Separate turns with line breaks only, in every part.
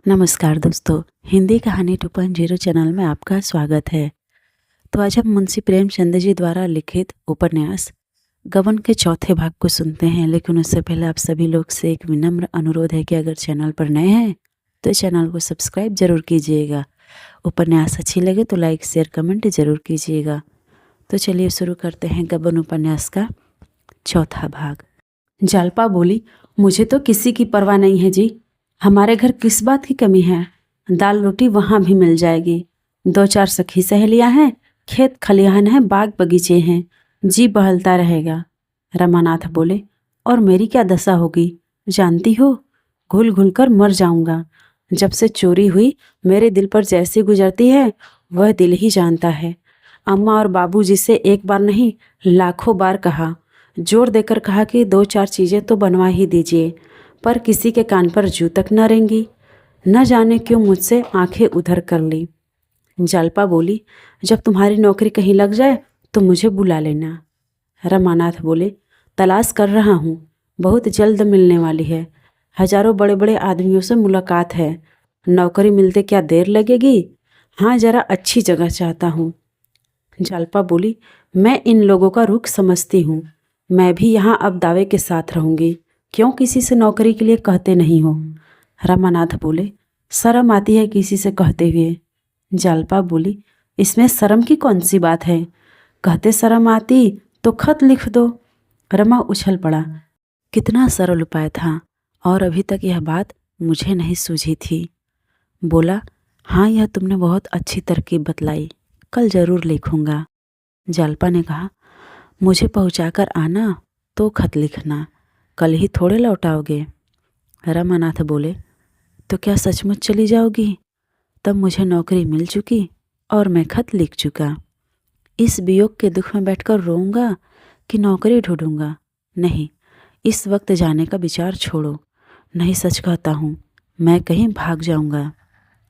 नमस्कार दोस्तों, हिंदी कहानी 2.0 चैनल में आपका स्वागत है। तो आज हम मुंशी प्रेमचंद जी द्वारा लिखित उपन्यास गबन के चौथे भाग को सुनते हैं। लेकिन उससे पहले आप सभी लोग से एक विनम्र अनुरोध है कि अगर चैनल पर नए हैं तो चैनल को सब्सक्राइब जरूर कीजिएगा। उपन्यास अच्छी लगे तो लाइक शेयर कमेंट जरूर कीजिएगा। तो चलिए शुरू करते हैं गबन उपन्यास का चौथा भाग। जालपा बोली, मुझे तो किसी की परवाह नहीं है जी। हमारे घर किस बात की कमी है? दाल रोटी वहाँ भी मिल जाएगी। 2-4 सखी सहेलियाँ हैं, खेत खलिहान है, बाग बगीचे हैं, जी बहलता रहेगा। रमानाथ बोले, और मेरी क्या दशा होगी जानती हो? घुल घुल कर मर जाऊंगा। जब से चोरी हुई मेरे दिल पर जैसी गुजरती है वह दिल ही जानता है। अम्मा और बाबूजी से एक बार नहीं लाखों बार कहा, जोर देकर कहा कि 2-4 चीज़ें तो बनवा ही दीजिए, पर किसी के कान पर जू तक न रेंगी। न जाने क्यों मुझसे आंखें उधर कर ली। जालपा बोली, जब तुम्हारी नौकरी कहीं लग जाए तो मुझे बुला लेना। रमानाथ बोले, तलाश कर रहा हूँ, बहुत जल्द मिलने वाली है। हजारों बड़े बड़े आदमियों से मुलाकात है। नौकरी मिलते क्या देर लगेगी? हाँ, जरा अच्छी जगह चाहता हूँ। जालपा बोली, मैं इन लोगों का रुख समझती हूँ। मैं भी यहाँ अब दावे के साथ रहूँगी। क्यों किसी से नौकरी के लिए कहते नहीं हो? रमानाथ बोले, शर्म आती है किसी से कहते हुए। जालपा बोली, इसमें शर्म की कौन सी बात है? कहते शर्म आती तो खत लिख दो। रमा उछल पड़ा। कितना सरल उपाय था, और अभी तक यह बात मुझे नहीं सूझी थी। बोला, हाँ, यह तुमने बहुत अच्छी तरकीब बतलाई, कल जरूर लिखूंगा। जालपा ने कहा, मुझे पहुंचाकर आना तो खत लिखना, कल ही थोड़े लौटाओगे। रमानाथ बोले, तो क्या सचमुच चली जाओगी? तब मुझे नौकरी मिल चुकी और मैं खत लिख चुका। इस वियोग के दुख में बैठकर रोऊंगा कि नौकरी ढूंढूंगा? नहीं, इस वक्त जाने का विचार छोड़ो। नहीं, सच कहता हूँ, मैं कहीं भाग जाऊंगा।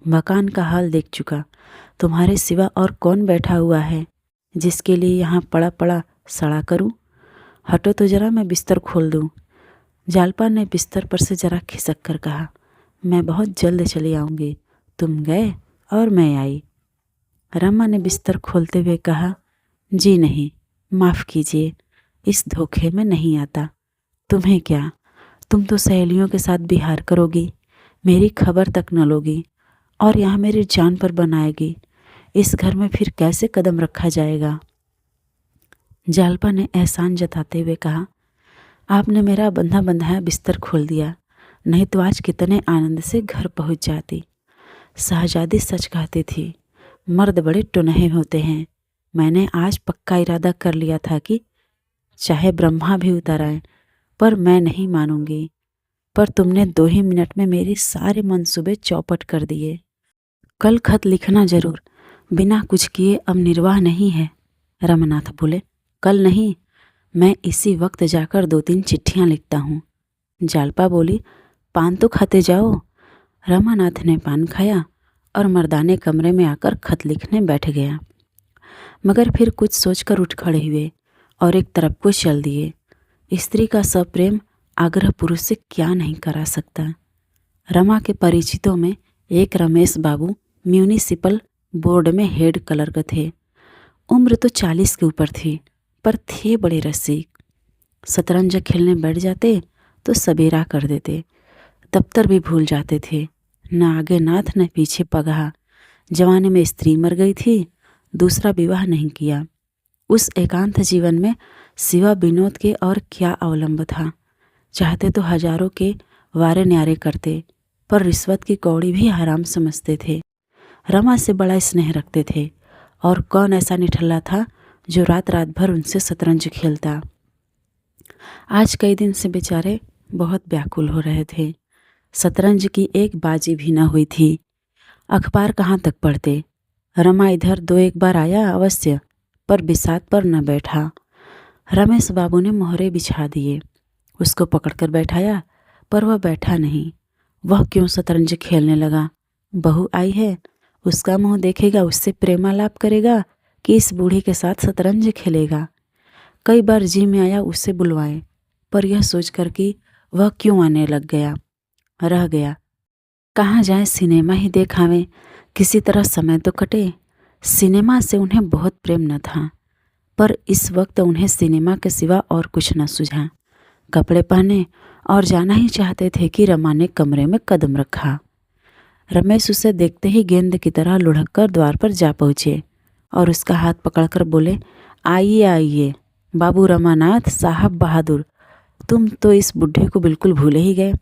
मकान का हाल देख चुका। तुम्हारे सिवा और कौन बैठा हुआ है जिसके लिए यहाँ पड़ा पड़ा सड़ा करूँ? हटो तो जरा, मैं बिस्तर खोल दूँ। जालपा ने बिस्तर पर से जरा खिसक कर कहा, मैं बहुत जल्द चली आऊँगी। तुम गए और मैं आई। रमा ने बिस्तर खोलते हुए कहा, जी नहीं, माफ़ कीजिए, इस धोखे में नहीं आता। तुम्हें क्या, तुम तो सहेलियों के साथ बिहार करोगी, मेरी खबर तक न लोगी, और यहाँ मेरी जान पर बनाएगी। इस घर में फिर कैसे कदम रखा जाएगा? जालपा ने एहसान जताते हुए कहा, आपने मेरा बंधा बंधाया बिस्तर खोल दिया, नहीं तो आज कितने आनंद से घर पहुंच जाती। शहजादी सच कहती थी, मर्द बड़े टुनहे होते हैं। मैंने आज पक्का इरादा कर लिया था कि चाहे ब्रह्मा भी उतर आए, पर मैं नहीं मानूंगी। पर तुमने 2 ही मिनट में मेरे सारे मंसूबे चौपट कर दिए। कल खत लिखना जरूर, बिना कुछ किए अब निर्वाह नहीं है। रमानाथ बोले, कल नहीं, मैं इसी वक्त जाकर 2-3 चिट्ठियाँ लिखता हूँ। जालपा बोली, पान तो खाते जाओ। रमानाथ ने पान खाया और मर्दाने कमरे में आकर खत लिखने बैठ गया। मगर फिर कुछ सोचकर उठ खड़े हुए और एक तरफ को चल दिए। स्त्री का सप्रेम आग्रह पुरुष से क्या नहीं करा सकता। रमा के परिचितों में एक रमेश बाबू म्यूनिसिपल बोर्ड में हेड क्लर्क थे। उम्र तो 40 के ऊपर थी, पर थे बड़े रसिक। शतरंज खेलने बैठ जाते तो सबेरा कर देते। दफ्तर भी भूल जाते थे। न आगे नाथ न पीछे पगहा। जवानी में स्त्री मर गई थी, दूसरा विवाह नहीं किया। उस एकांत जीवन में सिवा विनोद के और क्या अवलंब था? चाहते तो हजारों के वारे न्यारे करते, पर रिश्वत की कौड़ी भी हराम समझते थे। रमा से बड़ा स्नेह रखते थे, और कौन ऐसा निठल्ला था जो रात रात भर उनसे शतरंज खेलता। आज कई दिन से बेचारे बहुत व्याकुल हो रहे थे। शतरंज की एक बाजी भी न हुई थी। अखबार कहाँ तक पढ़ते। रमा इधर 2-1 बार आया अवश्य, पर बिसात पर न बैठा। रमेश बाबू ने मोहरे बिछा दिए, उसको पकड़कर बैठाया, पर वह बैठा नहीं। वह क्यों शतरंज खेलने लगा? बहू आई है, उसका मुंह देखेगा, उससे प्रेमालाप करेगा कि इस बूढ़ी के साथ शतरंज खेलेगा? कई बार जी में आया उसे बुलवाएं, पर यह सोचकर कि वह क्यों आने लग गया, रह गया। कहाँ जाएं, सिनेमा ही देख आवें, किसी तरह समय तो कटे। सिनेमा से उन्हें बहुत प्रेम न था, पर इस वक्त उन्हें सिनेमा के सिवा और कुछ न सूझा। कपड़े पहने और जाना ही चाहते थे कि रमा ने कमरे में कदम रखा। रमेश उसे देखते ही गेंद की तरह लुढ़क कर द्वार पर जा पहुँचे और उसका हाथ पकड़कर बोले, आइए आइए बाबू रमानाथ साहब बहादुर, तुम तो इस बुढ़े को बिल्कुल भूले ही गए।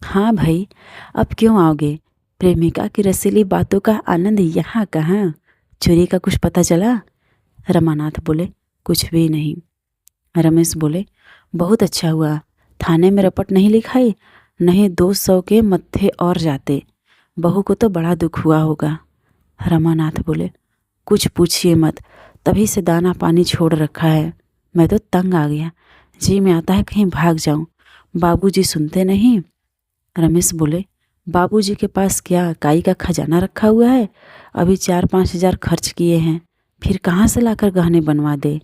हाँ भाई, अब क्यों आओगे? प्रेमिका की रसीली बातों का आनंद यहाँ कहाँ? चोरी का कुछ पता चला? रमानाथ बोले, कुछ भी नहीं। रमेश बोले, बहुत अच्छा हुआ, थाने में रपट नहीं लिखाई, नहीं 200 के मत्थे और जाते। बहू को तो बड़ा दुख हुआ होगा। रमानाथ बोले, कुछ पूछिए मत, तभी से दाना पानी छोड़ रखा है। मैं तो तंग आ गया, जी में आता है कहीं भाग जाऊं। बाबूजी सुनते नहीं। रमेश बोले, बाबूजी के पास क्या काई का खजाना रखा हुआ है? अभी 4-5 हजार खर्च किए हैं, फिर कहाँ से लाकर गहने बनवा दे?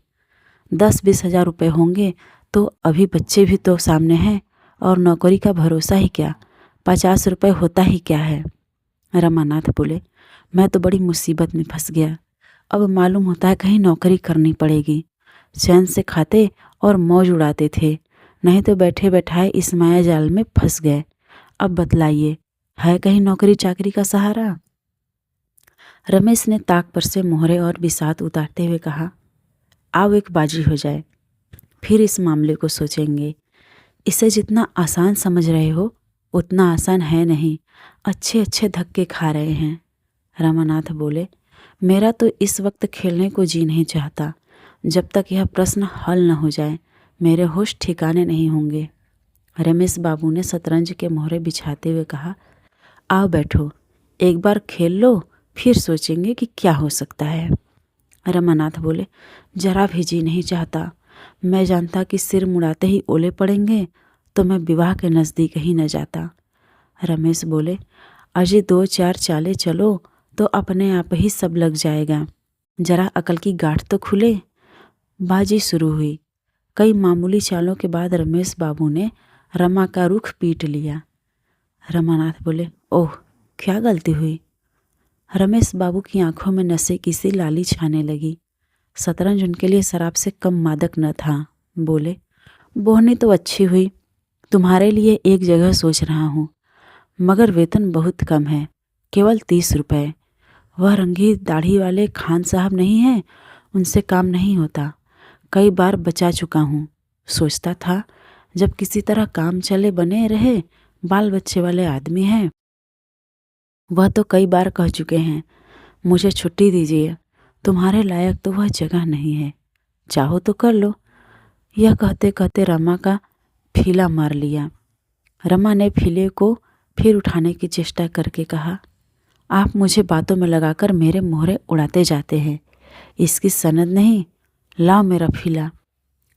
10-20 हजार रुपये होंगे तो अभी बच्चे भी तो सामने हैं, और नौकरी का भरोसा ही क्या, 50 रुपये होता ही क्या है। रमानाथ बोले, मैं तो बड़ी मुसीबत में फंस गया। अब मालूम होता है कहीं नौकरी करनी पड़ेगी। चैन से खाते और मौज उड़ाते थे, नहीं तो बैठे बैठाए इस माया जाल में फंस गए। अब बतलाइए, है कहीं नौकरी चाकरी का सहारा? रमेश ने ताक पर से मोहरे और बिसात उतारते हुए कहा, आओ एक बाजी हो जाए, फिर इस मामले को सोचेंगे। इसे जितना आसान समझ रहे हो उतना आसान है नहीं, अच्छे अच्छे धक्के खा रहे हैं। रमानाथ बोले, मेरा तो इस वक्त खेलने को जी नहीं चाहता। जब तक यह प्रश्न हल न हो जाए मेरे होश ठिकाने नहीं होंगे। रमेश बाबू ने शतरंज के मोहरे बिछाते हुए कहा, आओ बैठो, एक बार खेल लो, फिर सोचेंगे कि क्या हो सकता है। रमानाथ बोले, जरा भी जी नहीं चाहता। मैं जानता कि सिर मुड़ाते ही ओले पड़ेंगे तो मैं विवाह के नज़दीक ही न जाता। रमेश बोले, अजय 2-4 चालें चलो तो अपने आप ही सब लग जाएगा, जरा अकल की गांठ तो खुले। बाजी शुरू हुई। कई मामूली चालों के बाद रमेश बाबू ने रमा का रुख पीट लिया। रमानाथ बोले, ओह क्या गलती हुई? रमेश बाबू की आंखों में नशे की सी लाली छाने लगी। शतरंज उनके लिए शराब से कम मादक न था। बोले, बोहनी तो अच्छी हुई, तुम्हारे लिए एक जगह सोच रहा हूँ, मगर वेतन बहुत कम है, केवल 30 रुपये। वह रंगी दाढ़ी वाले खान साहब नहीं हैं, उनसे काम नहीं होता। कई बार बचा चुका हूँ। सोचता था जब किसी तरह काम चले बने रहे, बाल बच्चे वाले आदमी हैं। वह तो कई बार कह चुके हैं, मुझे छुट्टी दीजिए, तुम्हारे लायक तो वह जगह नहीं है, चाहो तो कर लो। यह कहते कहते रमा का फीला मार लिया। रमा ने फीले को फिर उठाने की चेष्टा करके कहा, आप मुझे बातों में लगाकर मेरे मोहरे उड़ाते जाते हैं, इसकी सनद नहीं, लाओ मेरा फीला।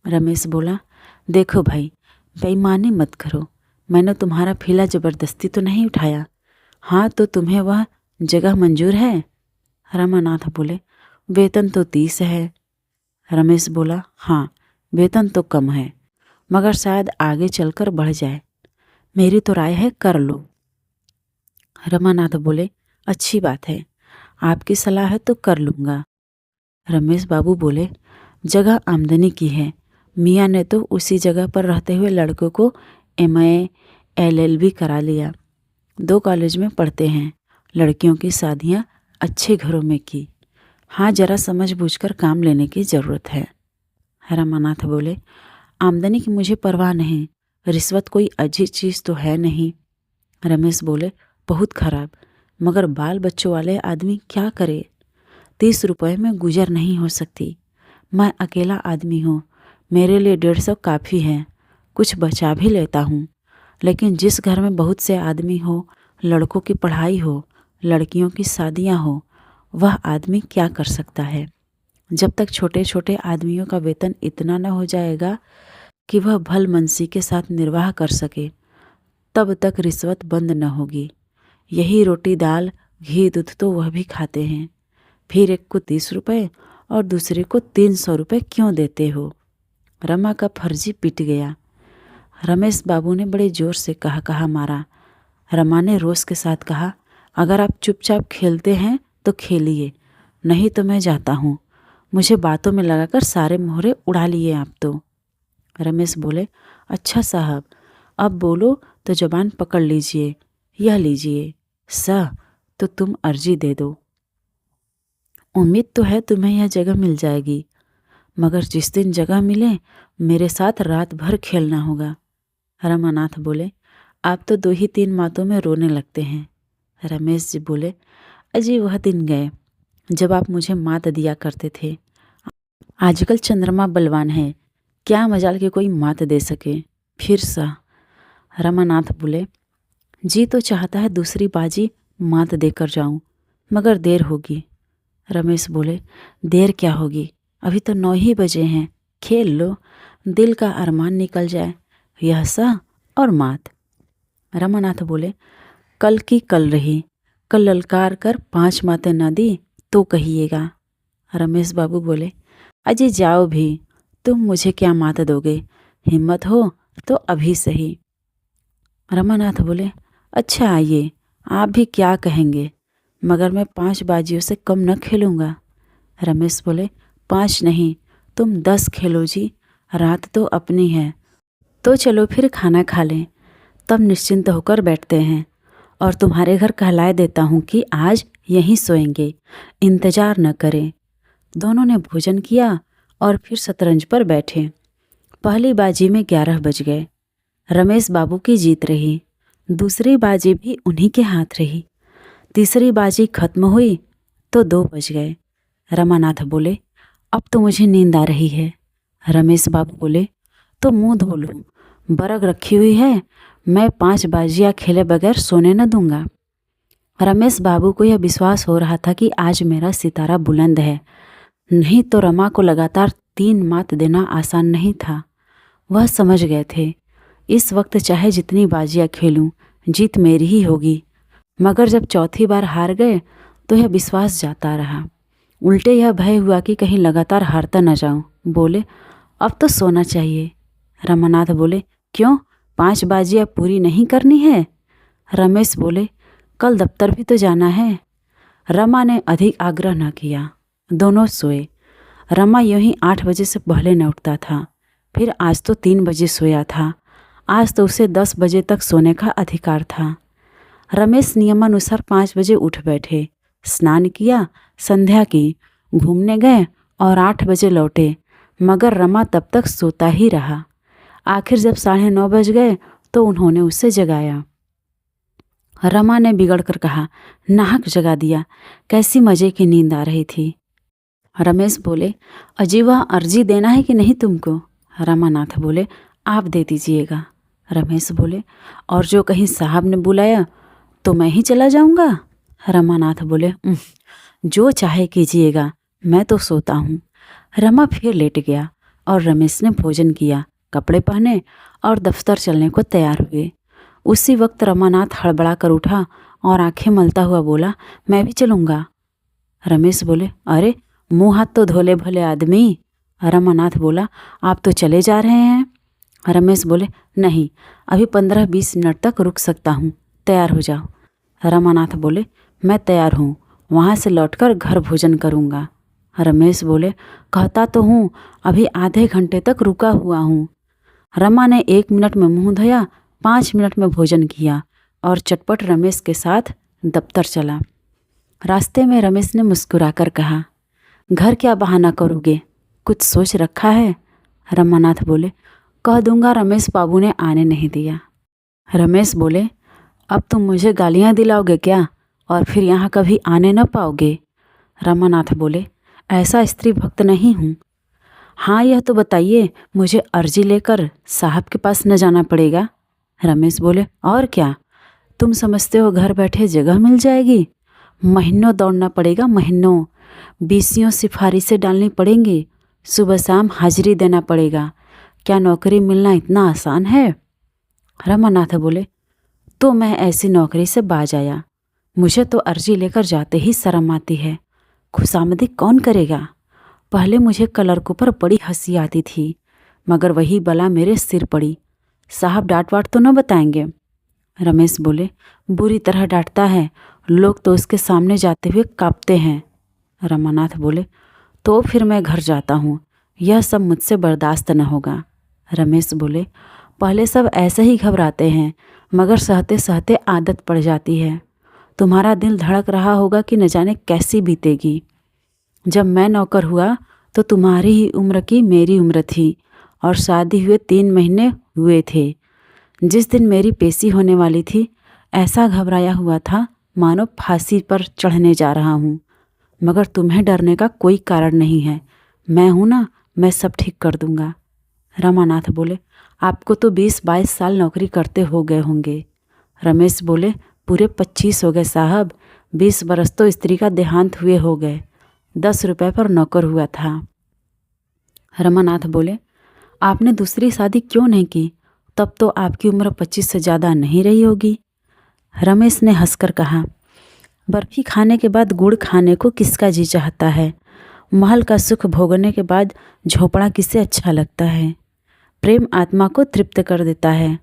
रमेश बोला, देखो भाई, बेईमानी मत करो, मैंने तुम्हारा फीला ज़बरदस्ती तो नहीं उठाया। हाँ तो तुम्हें वह जगह मंजूर है? रमानाथ बोले, वेतन तो 30 है। रमेश बोला, हाँ वेतन तो कम है, मगर शायद आगे चलकर बढ़ जाए। मेरी तो राय है कर लो। रमानाथ बोले, अच्छी बात है, आपकी सलाह है तो कर लूँगा। रमेश बाबू बोले, जगह आमदनी की है, मियाँ ने तो उसी जगह पर रहते हुए लड़कों को MA LLB करा लिया, 2 कॉलेज में पढ़ते हैं, लड़कियों की शादियाँ अच्छे घरों में की। हाँ जरा समझ बूझकर काम लेने की ज़रूरत है। रमानाथ बोले, आमदनी की मुझे परवाह नहीं, रिश्वत कोई अच्छी चीज़ तो है नहीं। रमेश बोले, बहुत खराब, मगर बाल बच्चों वाले आदमी क्या करे? 30 रुपये में गुजर नहीं हो सकती। मैं अकेला आदमी हूँ, मेरे लिए 150 काफ़ी है, कुछ बचा भी लेता हूँ। लेकिन जिस घर में बहुत से आदमी हो, लड़कों की पढ़ाई हो, लड़कियों की शादियाँ हो, वह आदमी क्या कर सकता है? जब तक छोटे छोटे आदमियों का वेतन इतना न हो जाएगा कि वह भलमनसी के साथ निर्वाह कर सके, तब तक रिश्वत बंद न होगी। यही रोटी दाल घी दूध तो वह भी खाते हैं, फिर एक को 30 रुपये और दूसरे को 300 रुपये क्यों देते हो? रमा का फर्जी पिट गया। रमेश बाबू ने बड़े जोर से कहा मारा, रमा ने रोष के साथ कहा, अगर आप चुपचाप खेलते हैं तो खेलिए, नहीं तो मैं जाता हूँ। मुझे बातों में लगाकर सारे मोहरे उड़ा लिए आप तो। रमेश बोले, अच्छा साहब, अब बोलो तो जबान पकड़ लीजिए। यह लीजिए सर, तो तुम अर्जी दे दो। उम्मीद तो है तुम्हें यह जगह मिल जाएगी, मगर जिस दिन जगह मिले मेरे साथ रात भर खेलना होगा। रमानाथ बोले, आप तो 2 ही 3 बातों में रोने लगते हैं। रमेश जी बोले, अजी वह दिन गए जब आप मुझे मात दिया करते थे। आजकल चंद्रमा बलवान है, क्या मजाल के कोई मात दे सके। फिर सा रमानाथ बोले, जी तो चाहता है दूसरी बाजी मात देकर जाऊं, मगर देर होगी। रमेश बोले, देर क्या होगी, अभी तो 9 ही बजे हैं, खेल लो, दिल का अरमान निकल जाए। यह सा और मात। रमानाथ बोले, कल की कल रही, कल ललकार कर 5 मातें न दी तो कहिएगा। रमेश बाबू बोले, अजी जाओ भी, तुम मुझे क्या मात दोगे, हिम्मत हो तो अभी सही। रमानाथ बोले, अच्छा आइए, आप भी क्या कहेंगे, मगर मैं 5 बाजियों से कम न खेलूँगा। रमेश बोले, 5 नहीं, तुम 10 खेलो जी, रात तो अपनी है। तो चलो फिर खाना खा लें, तब निश्चिंत होकर बैठते हैं, और तुम्हारे घर कहलाए देता हूँ कि आज यहीं सोएंगे, इंतजार न करें। दोनों ने भोजन किया और फिर शतरंज पर बैठे। पहली बाजी में 11 बज गए। रमेश बाबू की जीत रही। दूसरी बाजी भी उन्हीं के हाथ रही। तीसरी बाजी खत्म हुई तो 2 बज गए। रमानाथ बोले, अब तो मुझे नींद आ रही है। रमेश बाबू बोले, तो मुंह धो लो, बरग रखी हुई है, मैं 5 बाजियाँ खेले बगैर सोने न दूंगा। रमेश बाबू को यह विश्वास हो रहा था कि आज मेरा सितारा बुलंद है, नहीं तो रमा को लगातार 3 मात देना आसान नहीं था। वह समझ गए थे, इस वक्त चाहे जितनी बाजियाँ खेलूं, जीत मेरी ही होगी। मगर जब चौथी बार हार गए तो यह विश्वास जाता रहा। उल्टे यह भय हुआ कि कहीं लगातार हारता न जाऊं। बोले, अब तो सोना चाहिए। रमानाथ बोले, क्यों, 5 बाजियाँ पूरी नहीं करनी है? रमेश बोले, कल दफ्तर भी तो जाना है। रमा ने अधिक आग्रह न किया। दोनों सोए। रमा यूं ही 8 बजे से पहले न उठता था, फिर आज तो 3 बजे सोया था। आज तो उसे 10 बजे तक सोने का अधिकार था। रमेश नियमानुसार 5 बजे उठ बैठे, स्नान किया, संध्या की, घूमने गए और 8 बजे लौटे, मगर रमा तब तक सोता ही रहा। आखिर जब 9:30 बज गए तो उन्होंने उसे जगाया। रमा ने बिगड़ कर कहा, नाहक जगा दिया, कैसी मज़े की नींद आ रही थी। रमेश बोले, अजी वह अर्जी देना है कि नहीं तुमको? रमानाथ बोले, आप दे दीजिएगा। रमेश बोले, और जो कहीं साहब ने बुलाया तो मैं ही चला जाऊंगा? रमानाथ बोले, जो चाहे कीजिएगा, मैं तो सोता हूँ। रमा फिर लेट गया और रमेश ने भोजन किया, कपड़े पहने और दफ्तर चलने को तैयार हुए। उसी वक्त रमानाथ हड़बड़ा कर उठा और आंखें मलता हुआ बोला, मैं भी चलूँगा। रमेश बोले, अरे मुँह हाथ तो धोले भले आदमी। रमानाथ बोला, आप तो चले जा रहे हैं? रमेश बोले, नहीं, अभी 15-20 मिनट तक रुक सकता हूँ, तैयार हो जाओ। रमानाथ बोले, मैं तैयार हूँ, वहाँ से लौटकर घर भोजन करूँगा। रमेश बोले, कहता तो हूँ, अभी आधे घंटे तक रुका हुआ हूँ। रमा ने 1 मिनट में मुँह धोया, 5 मिनट में भोजन किया और चटपट रमेश के साथ दफ्तर चला। रास्ते में रमेश ने मुस्कुराकर कहा, घर क्या बहाना करोगे, कुछ सोच रखा है? रमानाथ बोले, कह दूंगा, रमेश बाबू ने आने नहीं दिया। रमेश बोले, अब तुम मुझे गालियाँ दिलाओगे क्या, और फिर यहाँ कभी आने न पाओगे? रमानाथ बोले, ऐसा स्त्री भक्त नहीं हूँ। हाँ यह तो बताइए, मुझे अर्जी लेकर साहब के पास न जाना पड़ेगा? रमेश बोले, और क्या, तुम समझते हो घर बैठे जगह मिल जाएगी? महीनों दौड़ना पड़ेगा, महीनों, बीसियों सिफारिशें डालनी पड़ेंगी, सुबह शाम हाजिरी देना पड़ेगा। क्या नौकरी मिलना इतना आसान है? रमानाथ बोले, तो मैं ऐसी नौकरी से बाज आया। मुझे तो अर्जी लेकर जाते ही शर्म आती है। खुशामदी कौन करेगा? पहले मुझे क्लर्कों पर बड़ी हंसी आती थी, मगर वही बला मेरे सिर पड़ी। साहब डांट वाट तो न बताएंगे? रमेश बोले, बुरी तरह डांटता है, लोग तो उसके सामने जाते हुए कांपते हैं। रमानाथ बोले, तो फिर मैं घर जाता हूँ, यह सब मुझसे बर्दाश्त न होगा। रमेश बोले, पहले सब ऐसे ही घबराते हैं, मगर सहते सहते आदत पड़ जाती है। तुम्हारा दिल धड़क रहा होगा कि न जाने कैसी बीतेगी। जब मैं नौकर हुआ तो तुम्हारी ही उम्र की मेरी उम्र थी और शादी हुए 3 महीने हुए थे। जिस दिन मेरी पेशी होने वाली थी, ऐसा घबराया हुआ था मानो फांसी पर चढ़ने जा रहा हूँ। मगर तुम्हें डरने का कोई कारण नहीं है, मैं हूँ ना, मैं सब ठीक कर दूँगा। रमानाथ बोले, आपको तो 20-22 साल नौकरी करते हो गए होंगे। रमेश बोले, पूरे 25 हो गए साहब, 20 बरस तो स्त्री का देहांत हुए हो गए, 10 रुपये पर नौकर हुआ था। रमानाथ बोले, आपने दूसरी शादी क्यों नहीं की? तब तो आपकी उम्र 25 से ज़्यादा नहीं रही होगी। रमेश ने हंसकर कहा, बर्फी खाने के बाद गुड़ खाने को किसका जी चाहता है? महल का सुख भोगने के बाद झोपड़ा किसे अच्छा लगता है? प्रेम आत्मा को तृप्त कर देता है।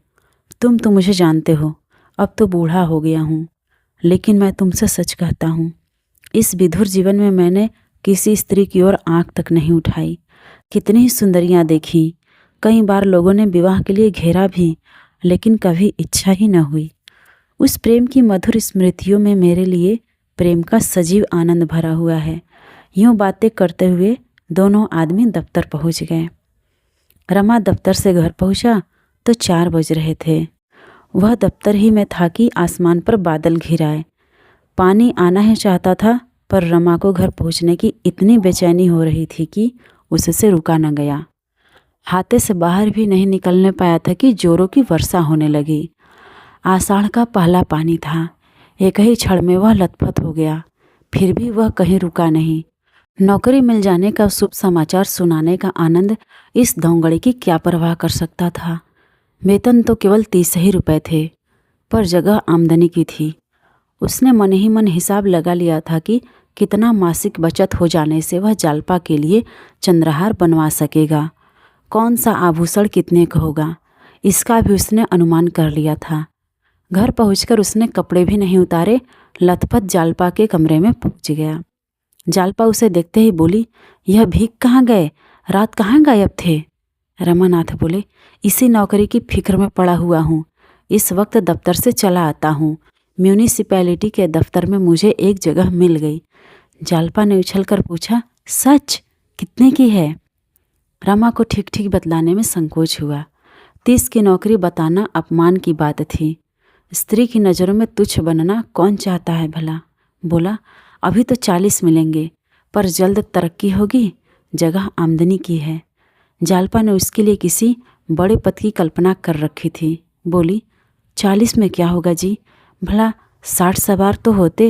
तुम तो मुझे जानते हो, अब तो बूढ़ा हो गया हूँ, लेकिन मैं तुमसे सच कहता हूँ, इस विधुर जीवन में मैंने किसी स्त्री की ओर आंख तक नहीं उठाई। कितनी ही सुंदरियाँ देखी, कई बार लोगों ने विवाह के लिए घेरा भी, लेकिन कभी इच्छा ही न हुई। उस प्रेम की मधुर स्मृतियों में मेरे लिए प्रेम का सजीव आनंद भरा हुआ है। यूँ बातें करते हुए दोनों आदमी दफ्तर पहुँच गए। रमा दफ्तर से घर पहुँचा तो 4 बज रहे थे। वह दफ्तर ही में था कि आसमान पर बादल घिर आए। पानी आना ही चाहता था, पर रमा को घर पहुँचने की इतनी बेचैनी हो रही थी कि उससे रुका न गया। हाथे से बाहर भी नहीं निकलने पाया था कि जोरों की वर्षा होने लगी। आषाढ़ का पहला पानी था। एक ही क्षण में वह लथपथ हो गया, फिर भी वह कहीं रुका नहीं। नौकरी मिल जाने का शुभ समाचार सुनाने का आनंद इस धोंगड़े की क्या परवाह कर सकता था। वेतन तो केवल 30 ही रुपये थे, पर जगह आमदनी की थी। उसने मन ही मन हिसाब लगा लिया था कि कितना मासिक बचत हो जाने से वह जालपा के लिए चंद्रहार बनवा सकेगा, कौन सा आभूषण कितने का होगा, इसका भी उसने अनुमान कर लिया था। घर पहुंचकर उसने कपड़े भी नहीं उतारे, लथपथ जालपा के कमरे में पहुंच गया। जालपा उसे देखते ही बोली, यह भीख कहाँ गए, रात कहाँ गायब थे? रमानाथ बोले, इसी नौकरी की फिक्र में पड़ा हुआ हूँ, इस वक्त दफ्तर से चला आता हूँ। म्यूनिसिपैलिटी के दफ्तर में मुझे एक जगह मिल गई। जालपा ने उछलकर पूछा, सच? कितने की है? रमा को ठीक ठीक बतलाने में संकोच हुआ। 30 की नौकरी बताना अपमान की बात थी। स्त्री की नज़रों में तुच्छ बनना कौन चाहता है भला? बोला, अभी तो 40 मिलेंगे, पर जल्द तरक्की होगी, जगह आमदनी की है। जालपा ने उसके लिए किसी बड़े पद की कल्पना कर रखी थी। बोली, 40 में क्या होगा जी, भला 60 सवार तो होते।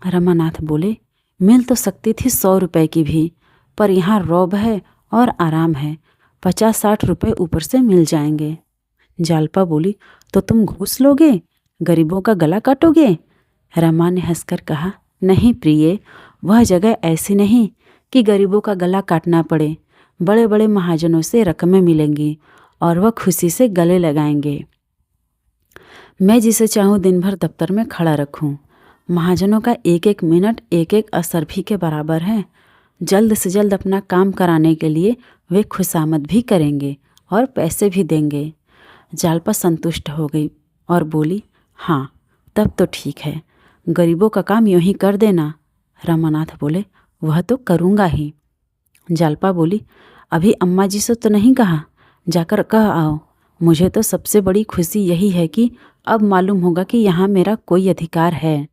रमानाथ बोले, मिल तो सकती थी 100 रुपये की भी, पर यहाँ रौब है और आराम है, 50-60 रुपये ऊपर से मिल जाएंगे। जालपा बोली, तो तुम घूस लोगे, गरीबों का गला काटोगे? रमा ने हंसकर कहा, नहीं प्रिय, वह जगह ऐसी नहीं कि गरीबों का गला काटना पड़े। बड़े बड़े महाजनों से रकमें मिलेंगी और वह खुशी से गले लगाएंगे। मैं जिसे चाहूँ दिन भर दफ्तर में खड़ा रखूँ। महाजनों का एक एक मिनट एक एक असरफी के बराबर है। जल्द से जल्द अपना काम कराने के लिए वे खुशामद भी करेंगे और पैसे भी देंगे। जालपा संतुष्ट हो गई और बोली, हाँ तब तो ठीक है, गरीबों का काम यूँ ही कर देना। रमानाथ बोले, वह तो करूँगा ही। जालपा बोली, अभी अम्मा जी से तो नहीं कहा, जाकर कह आओ। मुझे तो सबसे बड़ी खुशी यही है कि अब मालूम होगा कि यहाँ मेरा कोई अधिकार है।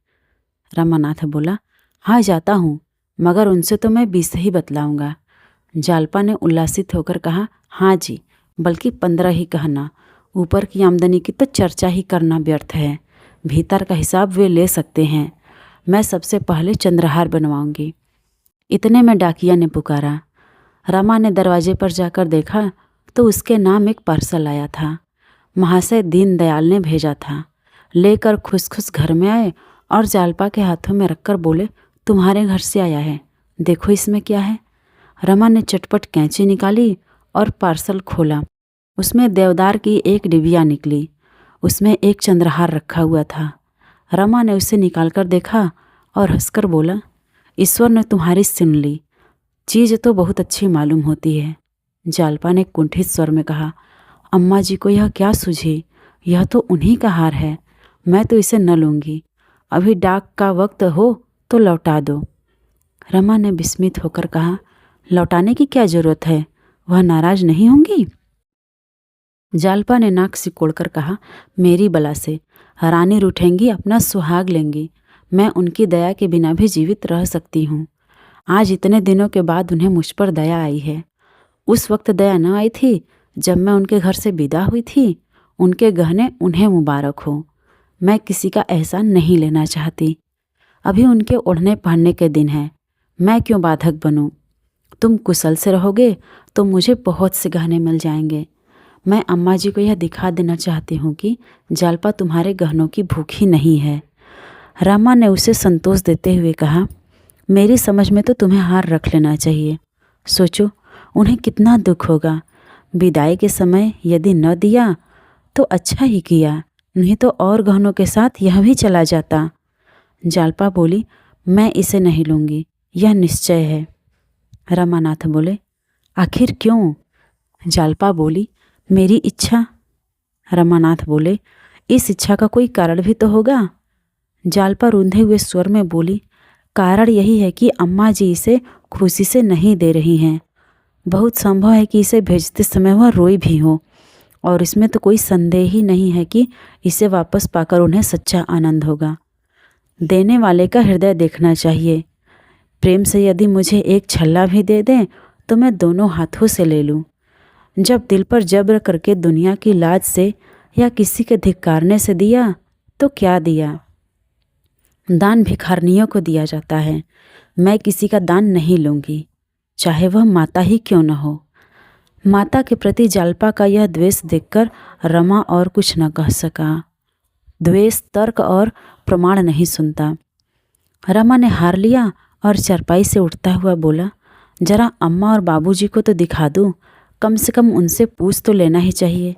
रमानाथ बोला, हाँ जाता हूँ, मगर उनसे तो मैं 20 ही बतलाऊँगा। जालपा ने उल्लासित होकर कहा, हाँ जी, बल्कि 15 ही कहना। ऊपर की आमदनी की तो चर्चा ही करना व्यर्थ है, भीतर का हिसाब वे ले सकते हैं। मैं सबसे पहले चंद्रहार बनवाऊंगी। इतने में डाकिया ने पुकारा। रमा ने दरवाजे पर जाकर देखा तो उसके नाम एक पार्सल आया था। महाशय दीनदयाल ने भेजा था। लेकर खुश खुश घर में आए और जालपा के हाथों में रखकर बोले, तुम्हारे घर से आया है, देखो इसमें क्या है। रमा ने चटपट कैंची निकाली और पार्सल खोला। उसमें देवदार की एक डिबिया निकली। उसमें एक चंद्रहार रखा हुआ था। रमा ने उसे निकालकर देखा और हंसकर बोला, ईश्वर ने तुम्हारी सुन ली, चीज़ तो बहुत अच्छी मालूम होती है। जालपा ने कुंठित स्वर में कहा, अम्मा जी को यह क्या सूझी, यह तो उन्हीं का हार है, मैं तो इसे न लूँगी। अभी डाक का वक्त हो तो लौटा दो। रमा ने विस्मित होकर कहा, लौटाने की क्या जरूरत है, वह नाराज नहीं होंगी? जालपा ने नाक सिकोड़कर कहा, मेरी बला से रानी रूठेंगी, अपना सुहाग लेंगी, मैं उनकी दया के बिना भी जीवित रह सकती हूँ। आज इतने दिनों के बाद उन्हें मुझ पर दया आई है। उस वक्त दया न आई थी जब मैं उनके घर से विदा हुई थी। उनके गहने उन्हें मुबारक हो। मैं किसी का एहसान नहीं लेना चाहती। अभी उनके ओढ़ने पहनने के दिन हैं, मैं क्यों बाधक बनूं? तुम कुशल से रहोगे तो मुझे बहुत से गहने मिल जाएंगे। मैं अम्मा जी को यह दिखा देना चाहती हूँ कि जालपा तुम्हारे गहनों की भूखी नहीं है। रमा ने उसे संतोष देते हुए कहा, मेरी समझ में तो तुम्हें हार रख लेना चाहिए। सोचो उन्हें कितना दुख होगा। विदाई के समय यदि न दिया तो अच्छा ही किया, नहीं तो और गहनों के साथ यह भी चला जाता। जालपा बोली, मैं इसे नहीं लूँगी, यह निश्चय है। रमानाथ बोले, आखिर क्यों? जालपा बोली, मेरी इच्छा। रमानाथ बोले, इस इच्छा का कोई कारण भी तो होगा। जालपा रूंधे हुए स्वर में बोली, कारण यही है कि अम्मा जी इसे खुशी से नहीं दे रही हैं। बहुत संभव है कि इसे भेजते समय वह रोई भी हो, और इसमें तो कोई संदेह ही नहीं है कि इसे वापस पाकर उन्हें सच्चा आनंद होगा। देने वाले का हृदय देखना चाहिए। प्रेम से यदि मुझे एक छल्ला भी दे दें तो मैं दोनों हाथों से ले लूं। जब दिल पर जब्र करके दुनिया की लाज से या किसी के धिक्कारने से दिया तो क्या दिया? दान भिखारनियों को दिया जाता है। मैं किसी का दान नहीं लूँगी, चाहे वह माता ही क्यों न हो। माता के प्रति जालपा का यह द्वेष देखकर रमा और कुछ न कह सका। द्वेष तर्क और प्रमाण नहीं सुनता। रमा ने हार लिया और चारपाई से उठता हुआ बोला, जरा अम्मा और बाबूजी को तो दिखा दूँ, कम से कम उनसे पूछ तो लेना ही चाहिए।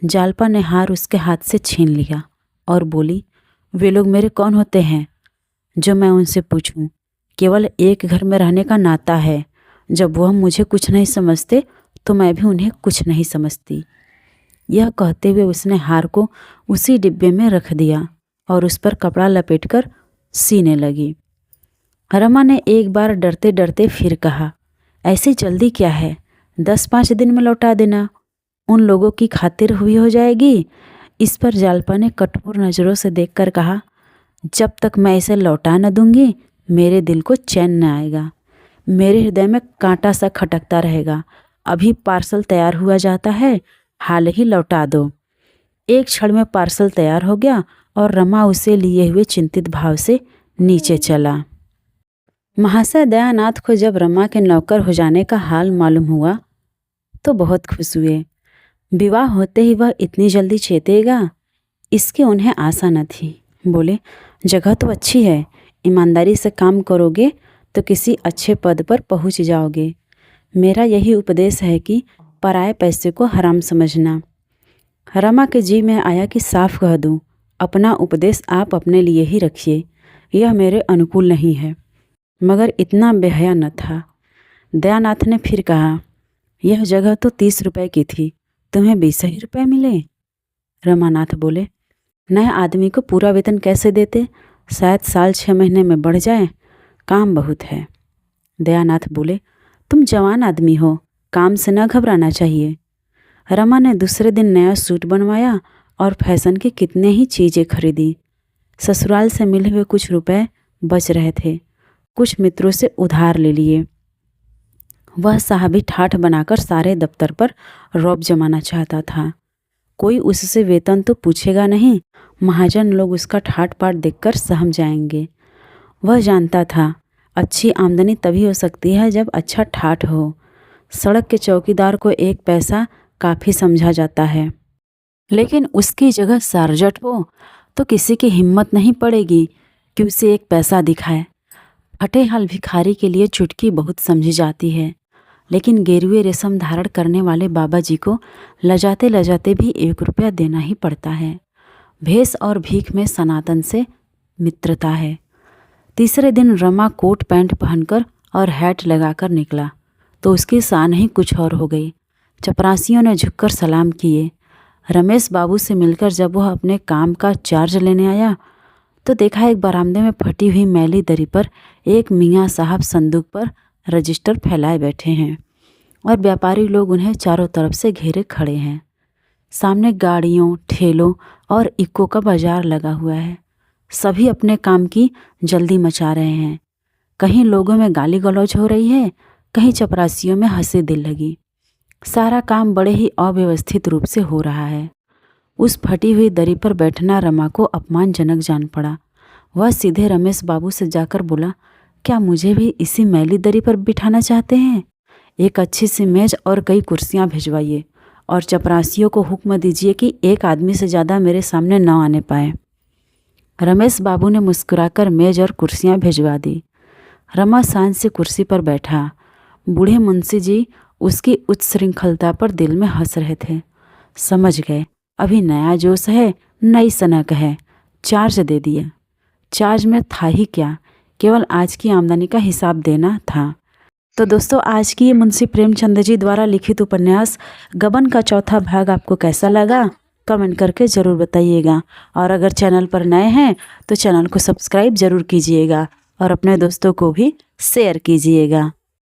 जालपा ने हार उसके हाथ से छीन लिया और बोली, वे लोग मेरे कौन होते हैं जो मैं उनसे पूछूं? केवल एक घर में रहने का नाता है। जब वह मुझे कुछ नहीं समझते तो मैं भी उन्हें कुछ नहीं समझती। यह कहते हुए उसने हार को उसी डिब्बे में रख दिया और उस पर कपड़ा लपेटकर सीने लगी। रमा ने एक बार डरते डरते फिर कहा, ऐसी जल्दी क्या है, 10-5 दिन में लौटा देना, उन लोगों की खातिर हुई हो जाएगी। इस पर जालपा ने कठोर नज़रों से देखकर कहा, जब तक मैं इसे लौटा न दूंगी मेरे दिल को चैन न आएगा। मेरे हृदय में कांटा सा खटकता रहेगा। अभी पार्सल तैयार हुआ जाता है, हाल ही लौटा दो। एक क्षण में पार्सल तैयार हो गया और रमा उसे लिए हुए चिंतित भाव से नीचे चला। महाशय दयानाथ को जब रमा के नौकर हो जाने का हाल मालूम हुआ तो बहुत खुश हुए। विवाह होते ही वह इतनी जल्दी चेतेगा, इसकी उन्हें आशा न थी। बोले, जगह तो अच्छी है, ईमानदारी से काम करोगे तो किसी अच्छे पद पर पहुंच जाओगे। मेरा यही उपदेश है कि पराये पैसे को हराम समझना। रमा के जी में आया कि साफ कह दूं, अपना उपदेश आप अपने लिए ही रखिए, यह मेरे अनुकूल नहीं है। मगर इतना बेहया न था। दयानाथ ने फिर कहा, यह जगह तो 30 रुपए की थी, तुम्हें 20 ही रुपये मिले। रमानाथ बोले, नए आदमी को पूरा वेतन कैसे देते? शायद साल 6 महीने में बढ़ जाए, काम बहुत है। दयानाथ बोले, तुम जवान आदमी हो, काम से न घबराना चाहिए। रमा ने दूसरे दिन नया सूट बनवाया और फैशन की कितने ही चीज़ें खरीदी। ससुराल से मिले हुए कुछ रुपए बच रहे थे, कुछ मित्रों से उधार ले लिए। वह साहबी ठाठ बनाकर सारे दफ्तर पर रौब जमाना चाहता था। कोई उससे वेतन तो पूछेगा नहीं, महाजन लोग उसका ठाट पाट देखकर सहम जाएंगे। वह जानता था अच्छी आमदनी तभी हो सकती है जब अच्छा ठाठ हो। सड़क के चौकीदार को 1 पैसा काफ़ी समझा जाता है, लेकिन उसकी जगह सार्जट हो तो किसी की हिम्मत नहीं पड़ेगी कि उसे 1 पैसा दिखाए। फटे हाल भिखारी के लिए चुटकी बहुत समझी जाती है, लेकिन गेरुए रेशम धारण करने वाले बाबा जी को लजाते लजाते भी 1 रुपया देना ही पड़ता है। भेष और भीख में सनातन से मित्रता है। तीसरे दिन रमा कोट पैंट पहनकर और हैट लगाकर निकला तो उसकी शान ही कुछ और हो गई। चपरासियों ने झुककर सलाम किए। रमेश बाबू से मिलकर जब वह अपने काम का चार्ज लेने आया तो देखा एक बरामदे में फटी हुई मैली दरी पर एक मियाँ साहब संदूक पर रजिस्टर फैलाए बैठे हैं और व्यापारी लोग उन्हें चारों तरफ से घेरे खड़े हैं। सामने गाड़ियों, ठेलों और इक्को का बाजार लगा हुआ है। सभी अपने काम की जल्दी मचा रहे हैं। कहीं लोगों में गाली गलौज हो रही है, कहीं चपरासियों में हंसी दिल लगी। सारा काम बड़े ही अव्यवस्थित रूप से हो रहा है। उस फटी हुई दरी पर बैठना रमा को अपमानजनक जान पड़ा। वह सीधे रमेश बाबू से जाकर बोला, क्या मुझे भी इसी मैली दरी पर बिठाना चाहते हैं? एक अच्छी सी मेज और कई कुर्सियां भिजवाइए और चपरासियों को हुक्म दीजिए कि एक आदमी से ज़्यादा मेरे सामने न आने पाए। रमेश बाबू ने मुस्कुराकर मेज और कुर्सियां भिजवा दी। रमा शान से कुर्सी पर बैठा। बूढ़े मुंशी जी उसकी उच्छृंखलता पर दिल में हंस रहे थे। समझ गए, अभी नया जोश है, नई सनक है। चार्ज दे दिया। चार्ज में था ही क्या, केवल आज की आमदनी का हिसाब देना था। तो दोस्तों, आज की ये मुंशी प्रेमचंद जी द्वारा लिखित उपन्यास गबन का चौथा भाग आपको कैसा लगा कमेंट करके ज़रूर बताइएगा। और अगर चैनल पर नए हैं तो चैनल को सब्सक्राइब ज़रूर कीजिएगा और अपने दोस्तों को भी शेयर कीजिएगा।